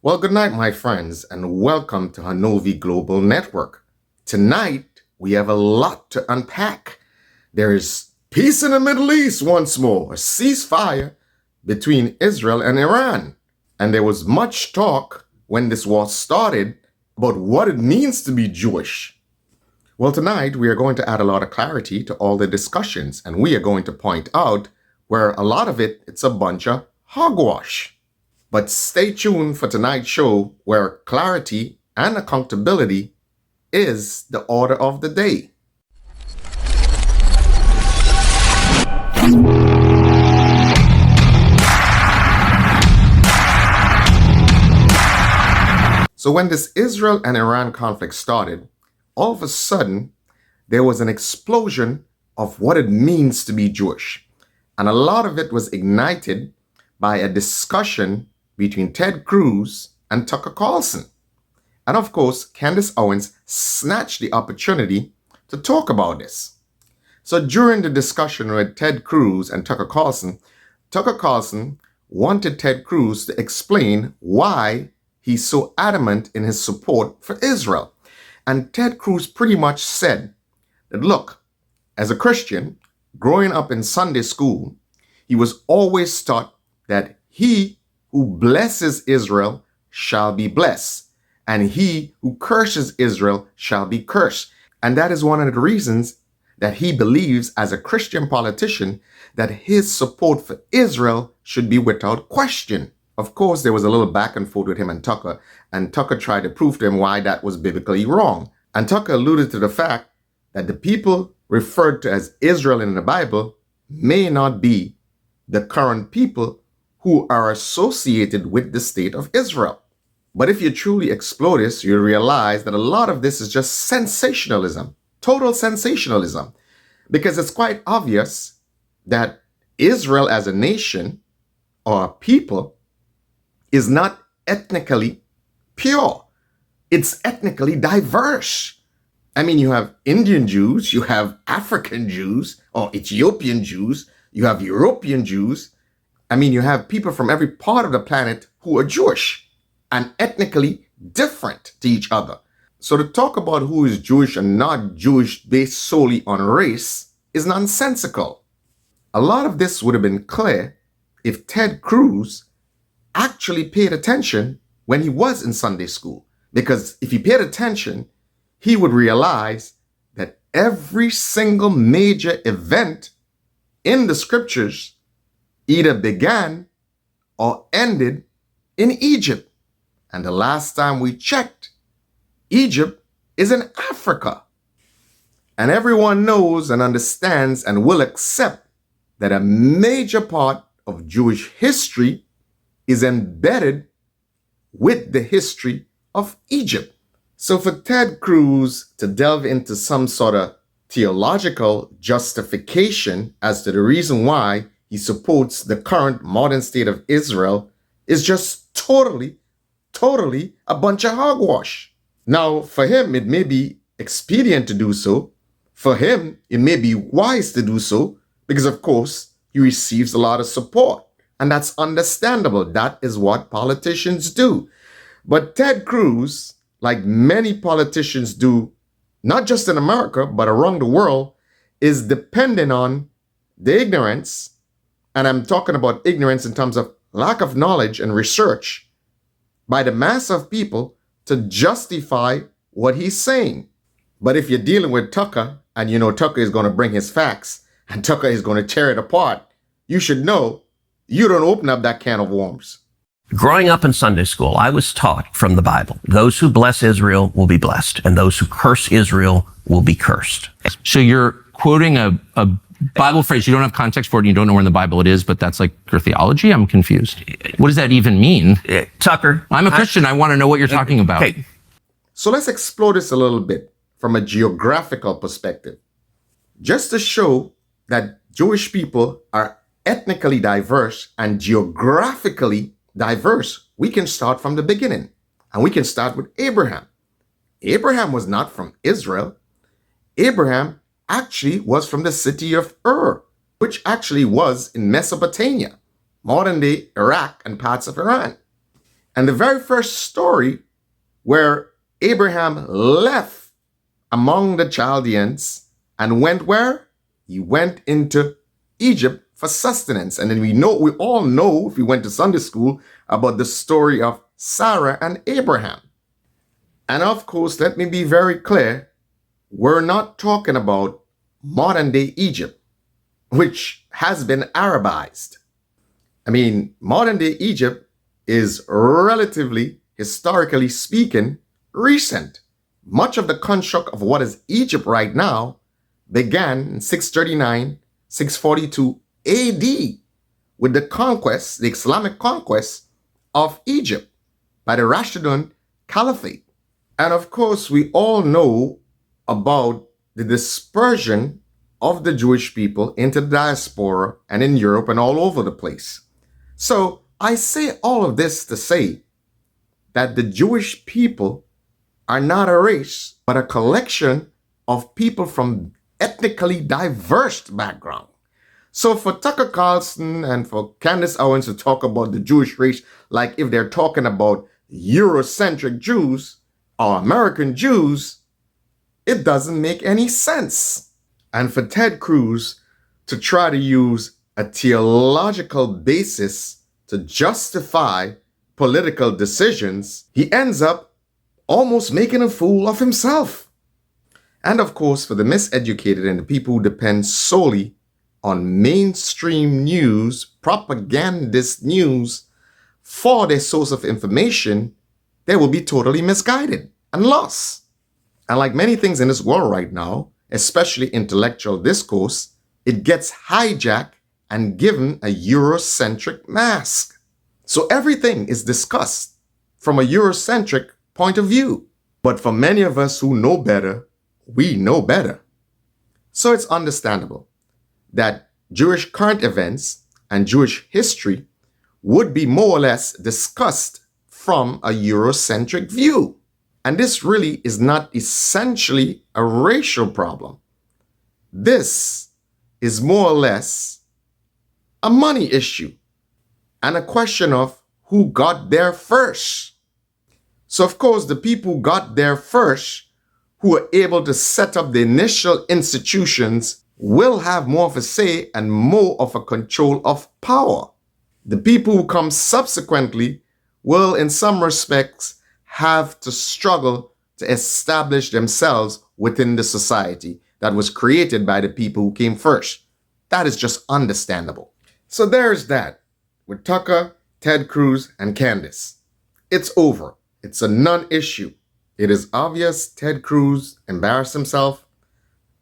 Well, good night, my friends, and welcome to Honovi Global Network. Tonight, we have a lot to unpack. There is peace in the Middle East once more, a ceasefire between Israel and Iran. And there was much talk when this war started about what it means to be Jewish. Well, tonight, we are going to add a lot of clarity to all the discussions, and we are going to point out where a lot of it's a bunch of hogwash. But stay tuned for tonight's show where clarity and accountability is the order of the day. So when this Israel and Iran conflict started, all of a sudden, there was an explosion of what it means to be Jewish. And a lot of it was ignited by a discussion between Ted Cruz and Tucker Carlson. And of course, Candace Owens snatched the opportunity to talk about this. So during the discussion with Ted Cruz and Tucker Carlson wanted Ted Cruz to explain why he's so adamant in his support for Israel. And Ted Cruz pretty much said that, look, as a Christian, growing up in Sunday school, he was always taught that he who blesses Israel shall be blessed, and he who curses Israel shall be cursed. And that is one of the reasons that he believes, as a Christian politician, that his support for Israel should be without question. Of course, there was a little back and forth with him and Tucker tried to prove to him why that was biblically wrong. And Tucker alluded to the fact that the people referred to as Israel in the Bible may not be the current people who are associated with the state of Israel. But if you truly explore this, you realize that a lot of this is just sensationalism, total sensationalism, because it's quite obvious that Israel as a nation or a people is not ethnically pure. It's ethnically diverse. I mean, you have Indian Jews, you have African Jews or Ethiopian Jews, you have European Jews. I mean, you have people from every part of the planet who are Jewish and ethnically different to each other. So to talk about who is Jewish and not Jewish based solely on race is nonsensical. A lot of this would have been clear if Ted Cruz actually paid attention when he was in Sunday school. Because if he paid attention, he would realize that every single major event in the scriptures either began or ended in Egypt. And the last time we checked, Egypt is in Africa. And everyone knows and understands and will accept that a major part of Jewish history is embedded with the history of Egypt. So for Ted Cruz to delve into some sort of theological justification as to the reason why he supports the current modern state of Israel is just totally a bunch of hogwash. Now, for him, it may be expedient to do so. For him, it may be wise to do so because, of course, he receives a lot of support. And that's understandable. That is what politicians do. But Ted Cruz, like many politicians do, not just in America, but around the world, is dependent on the ignorance. And I'm talking about ignorance in terms of lack of knowledge and research by the mass of people to justify what he's saying. But if you're dealing with Tucker, and you know Tucker is going to bring his facts, and Tucker is going to tear it apart, you should know you don't open up that can of worms. Growing up in Sunday school, I was taught from the Bible, those who bless Israel will be blessed, and those who curse Israel will be cursed. So you're quoting a Bible phrase. You don't have context for it, and you don't know where in the Bible it is, but that's like your theology? I'm confused. What does that even mean? Tucker. I'm a Christian. I want to know what you're talking about. Okay. So let's explore this a little bit from a geographical perspective. Just to show that Jewish people are ethnically diverse and geographically diverse, we can start from the beginning. And we can start with Abraham. Abraham was not from Israel. Abraham actually was from the city of Ur, which actually was in Mesopotamia, modern-day Iraq and parts of Iran. And the very first story where Abraham left among the Chaldeans and went where? He went into Egypt for sustenance. And then we all know, if we went to Sunday school, about the story of Sarah and Abraham. And of course, let me be very clear, we're not talking about modern day Egypt, which has been Arabized. I mean, modern day Egypt is relatively, historically speaking, recent. Much of the construct of what is Egypt right now began in 639, 642 AD with the conquest, the Islamic conquest of Egypt by the Rashidun Caliphate. And of course, we all know about the dispersion of the Jewish people into the diaspora and in Europe and all over the place. So I say all of this to say that the Jewish people are not a race, but a collection of people from ethnically diverse backgrounds. So for Tucker Carlson and for Candace Owens to talk about the Jewish race like if they're talking about Eurocentric Jews or American Jews, it doesn't make any sense. And for Ted Cruz to try to use a theological basis to justify political decisions, he ends up almost making a fool of himself. And of course, for the miseducated and the people who depend solely on mainstream news, propagandist news, for their source of information, they will be totally misguided and lost. And like many things in this world right now, especially intellectual discourse, it gets hijacked and given a Eurocentric mask. So everything is discussed from a Eurocentric point of view. But for many of us who know better, we know better. So it's understandable that Jewish current events and Jewish history would be more or less discussed from a Eurocentric view. And this really is not essentially a racial problem. This is more or less a money issue and a question of who got there first. So of course, the people who got there first, who were able to set up the initial institutions, will have more of a say and more of a control of power. The people who come subsequently will, in some respects, have to struggle to establish themselves within the society that was created by the people who came first. That is just understandable. So there's that with Tucker, Ted Cruz, and Candace. It's over. It's a non-issue. It is obvious Ted Cruz embarrassed himself,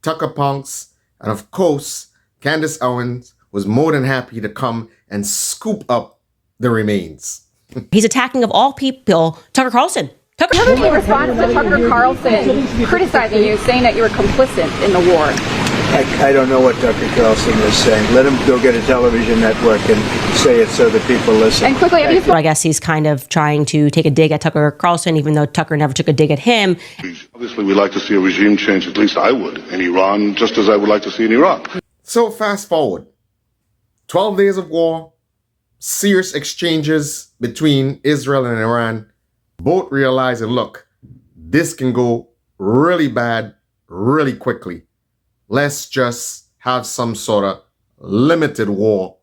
Tucker punks, and of course, Candace Owens was more than happy to come and scoop up the remains. He's attacking, of all people, Tucker Carlson. How did you respond to Tucker Carlson criticizing you, saying that you were complicit in the war? I don't know what Tucker Carlson is saying. Let him go get a television network and say it so that people listen. And quickly, I guess he's kind of trying to take a dig at Tucker Carlson, even though Tucker never took a dig at him. Obviously, we'd like to see a regime change, at least I would, in Iran, just as I would like to see in Iraq. So fast forward. 12 days of war, serious exchanges between Israel and Iran, both realizing, look, this can go really bad really quickly. Let's just have some sort of limited war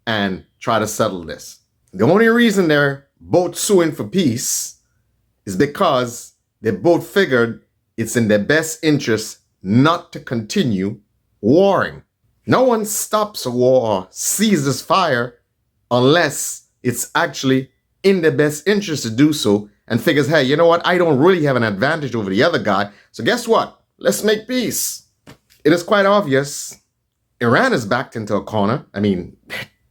and try to settle this. The only reason they're both suing for peace is because they both figured it's in their best interest not to continue warring. No one stops a war or ceases fire unless it's actually in their best interest to do so and figures, hey, you know what? I don't really have an advantage over the other guy. So guess what? Let's make peace. It is quite obvious Iran is backed into a corner. I mean,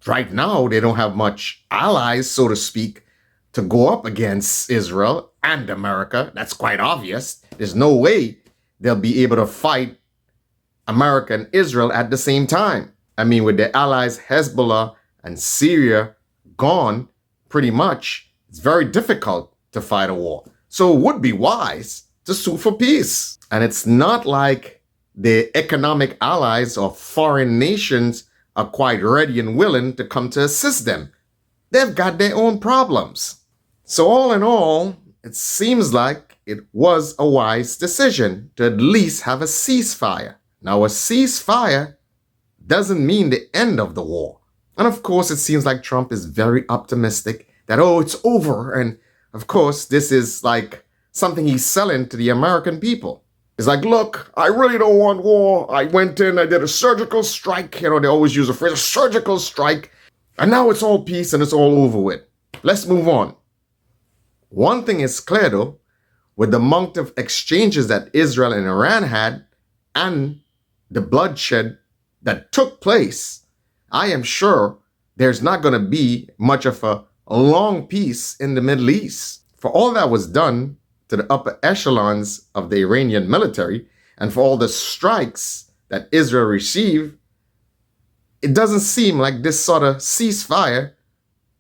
right now, they don't have much allies, so to speak, to go up against Israel and America. That's quite obvious. There's no way they'll be able to fight America and Israel at the same time. I mean, with their allies Hezbollah and Syria gone, pretty much, it's very difficult to fight a war. So it would be wise to sue for peace. And it's not like the economic allies or foreign nations are quite ready and willing to come to assist them. They've got their own problems. So all in all, it seems like it was a wise decision to at least have a ceasefire. Now, a ceasefire doesn't mean the end of the war. And of course, it seems like Trump is very optimistic that, oh, it's over. And of course, this is like something he's selling to the American people. It's like, look, I really don't want war. I went in, I did a surgical strike. You know, they always use the phrase, a surgical strike. And now it's all peace and it's all over with. Let's move on. One thing is clear, though, with the amount of exchanges that Israel and Iran had and the bloodshed that took place, I am sure there's not going to be much of a long peace in the Middle East. For all that was done to the upper echelons of the Iranian military and for all the strikes that Israel received, it doesn't seem like this sort of ceasefire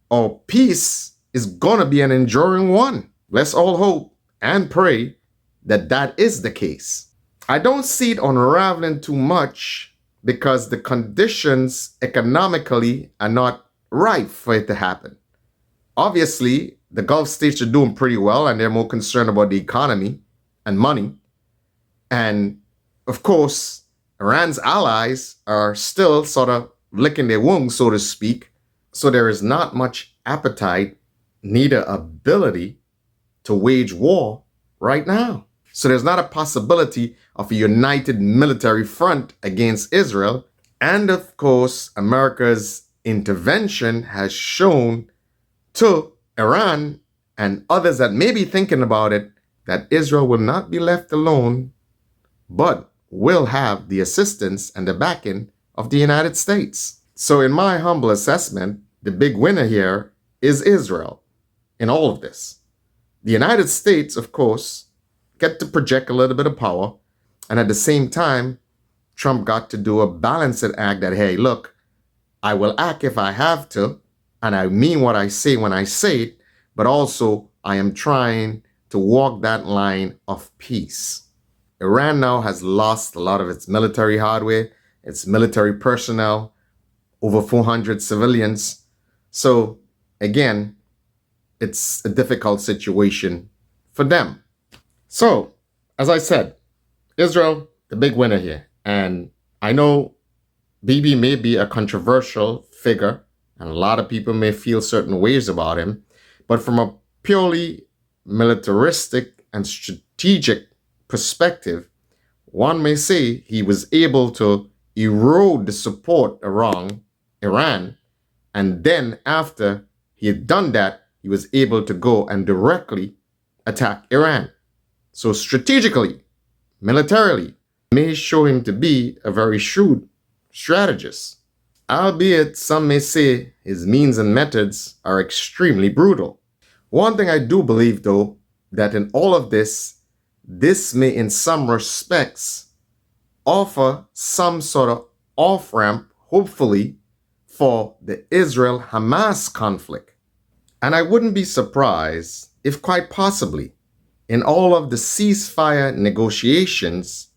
or peace is going to be an enduring one. Let's all hope and pray that that is the case. I don't see it unraveling too much because the conditions economically are not ripe for it to happen. Obviously, the Gulf states are doing pretty well and they're more concerned about the economy and money. And of course, Iran's allies are still sort of licking their wounds, so to speak. So there is not much appetite, neither ability to wage war right now. So there's not a possibility of a united military front against Israel. And of course, America's intervention has shown to Iran and others that may be thinking about it that Israel will not be left alone, but will have the assistance and the backing of the United States. So in my humble assessment, the big winner here is Israel in all of this. The United States, of course, get to project a little bit of power. And at the same time, Trump got to do a balanced act that, hey, look, I will act if I have to, and I mean what I say when I say it, but also I am trying to walk that line of peace. Iran now has lost a lot of its military hardware, its military personnel, over 400 civilians. So again, it's a difficult situation for them. So, as I said, Israel, the big winner here. And I know Bibi may be a controversial figure, and a lot of people may feel certain ways about him. But from a purely militaristic and strategic perspective, one may say he was able to erode the support around Iran. And then after he had done that, he was able to go and directly attack Iran. So strategically, militarily, may show him to be a very shrewd strategist. Albeit some may say his means and methods are extremely brutal. One thing I do believe, though, that in all of this may in some respects offer some sort of off-ramp, hopefully, for the Israel-Hamas conflict. And I wouldn't be surprised if quite possibly in all of the ceasefire negotiations,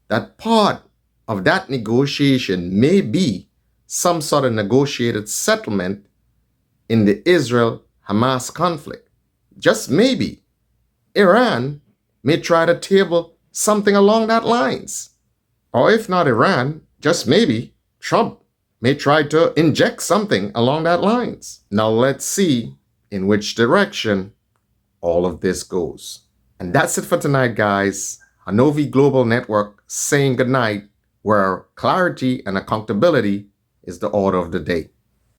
that part of that negotiation may be some sort of negotiated settlement in the Israel-Hamas conflict. Just maybe Iran may try to table something along that lines. Or if not Iran, just maybe Trump may try to inject something along that lines. Now let's see in which direction all of this goes. And that's it for tonight, guys. Honovi Global Network saying goodnight, where clarity and accountability is the order of the day.